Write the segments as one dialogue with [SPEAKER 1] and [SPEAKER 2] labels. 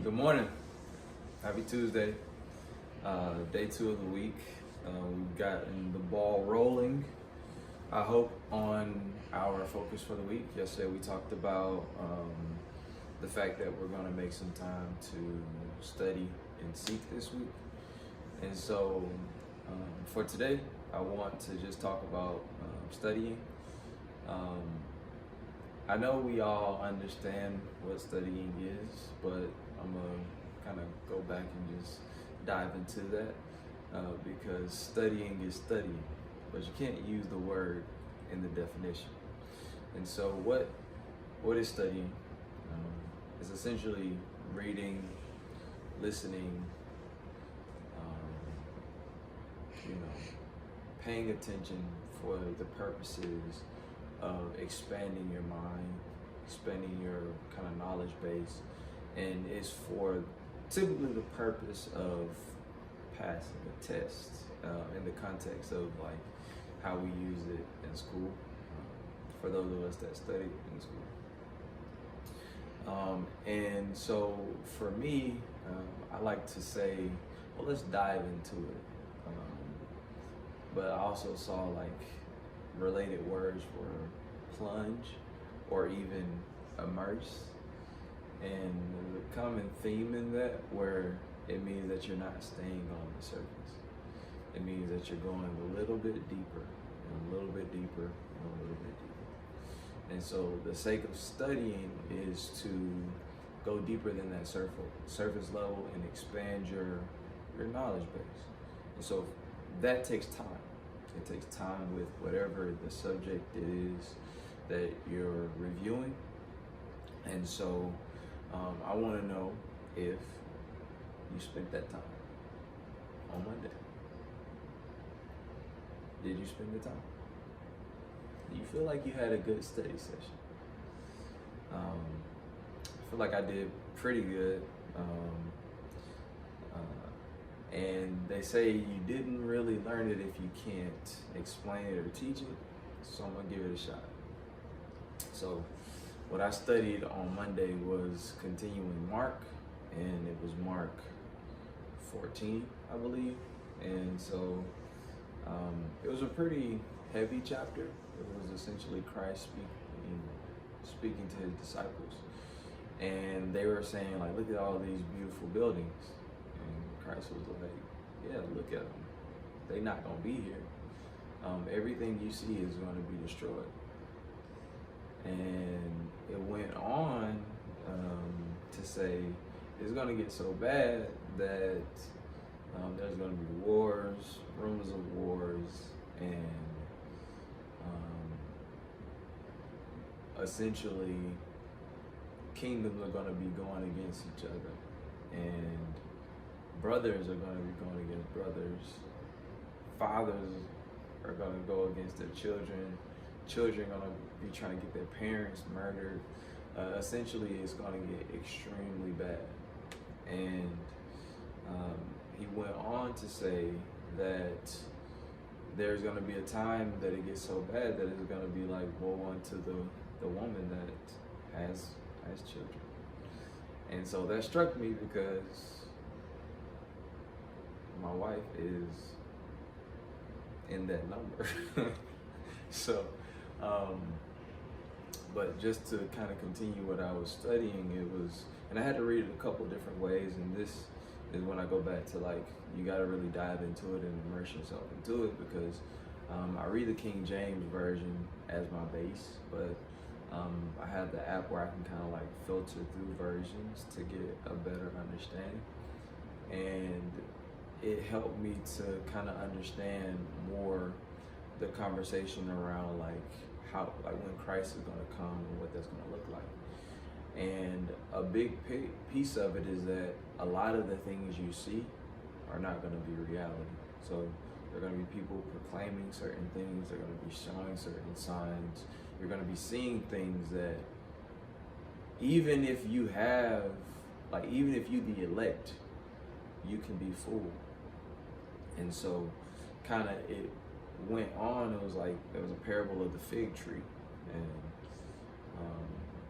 [SPEAKER 1] Good morning. Happy Tuesday. Day 2 of the week. We've gotten the ball rolling, I hope, on our focus for the week. Yesterday we talked about the fact that we're going to make some time to study and seek this week. And so for today, I want to just talk about studying. I know we all understand what studying is, but I'm going to kind of go back and just dive into that because studying is studying, but you can't use the word in the definition. And so what is studying? It's essentially reading, listening, paying attention for the purposes of expanding your mind, expanding your kind of knowledge base, and it's for typically the purpose of passing a test in the context of like how we use it in school, for those of us that study in school. And so for me, I like to say, well, let's dive into it. But I also saw like related words for plunge or even immerse. And there's a common theme in that where it means that you're not staying on the surface. It means that you're going a little bit deeper, and a little bit deeper, and a little bit deeper. And so the sake of studying is to go deeper than that surface level and expand your knowledge base. And so that takes time. It takes time with whatever the subject is that you're reviewing. And so I want to know if you spent that time on Monday. Did you spend the time? Do you feel like you had a good study session? I feel like I did pretty good. And they say you didn't really learn it if you can't explain it or teach it, so I'm gonna give it a shot. So what I studied on Monday was continuing Mark, and it was Mark 14, I believe. And so it was a pretty heavy chapter. It was essentially Christ speaking to his disciples. And they were saying, like, look at all these beautiful buildings. Christ was like, yeah, look at them. They're not going to be here. Everything you see is going to be destroyed. And it went on to say it's going to get so bad that there's going to be wars, rumors of wars, and essentially kingdoms are going to be going against each other. And brothers are going to be going against brothers. Fathers are going to go against their children. Children are going to be trying to get their parents murdered. Essentially, it's going to get extremely bad. And he went on to say that there's going to be a time that it gets so bad that it's going to be like woe unto the woman that has children. And so that struck me because my wife is in that number. So, but just to kind of continue what I was studying, and I had to read it a couple different ways, and this is when I go back to like, you got to really dive into it and immerse yourself into it, because I read the King James Version as my base, but I have the app where I can kind of like filter through versions to get a better understanding. And it helped me to kind of understand more the conversation around like how, like when Christ is going to come and what that's going to look like. And a big piece of it is that a lot of the things you see are not going to be reality. So there are going to be people proclaiming certain things. They're going to be showing certain signs. You're going to be seeing things that even if you the elect, you can be fooled. And so kind of it went on. It was like there was a parable of the fig tree, and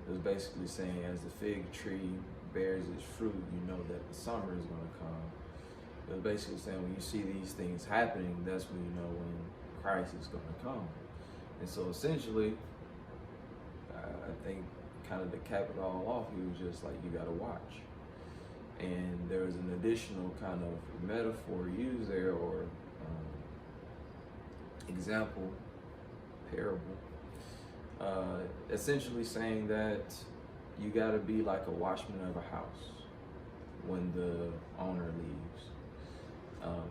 [SPEAKER 1] It was basically saying, as the fig tree bears its fruit, you know that the summer is going to come. It was basically saying, when you see these things happening, that's when you know when Christ is going to come. And so essentially, I think kind of to cap it all off, he was just like, you got to watch. And there was an additional kind of metaphor used there, or example, parable, essentially saying that you got to be like a watchman of a house when the owner leaves.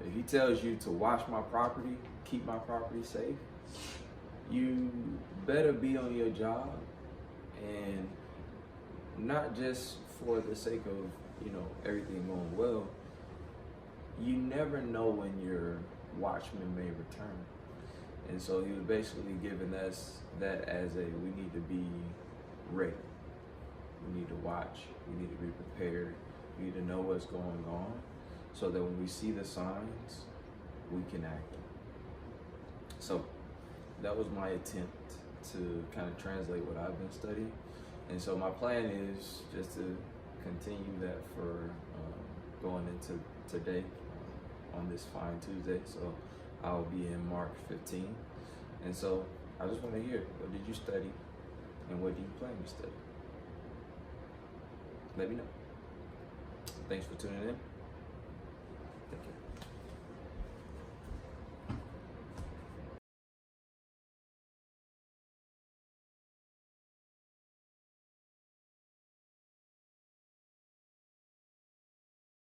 [SPEAKER 1] If he tells you to watch my property, keep my property safe, you better be on your job, and not just for the sake of, you know, everything going well. You never know when your watchman may return. And so he was basically giving us that as we need to be ready. We need to watch. We need to be prepared. We need to know what's going on so that when we see the signs, we can act. So that was my attempt to kind of translate what I've been studying. And so my plan is just to continue that for going into today on this fine Tuesday. So I'll be in Mark 15. And so I just want to hear, what did you study and what do you plan to study? Let me know. Thanks for tuning in. Take care.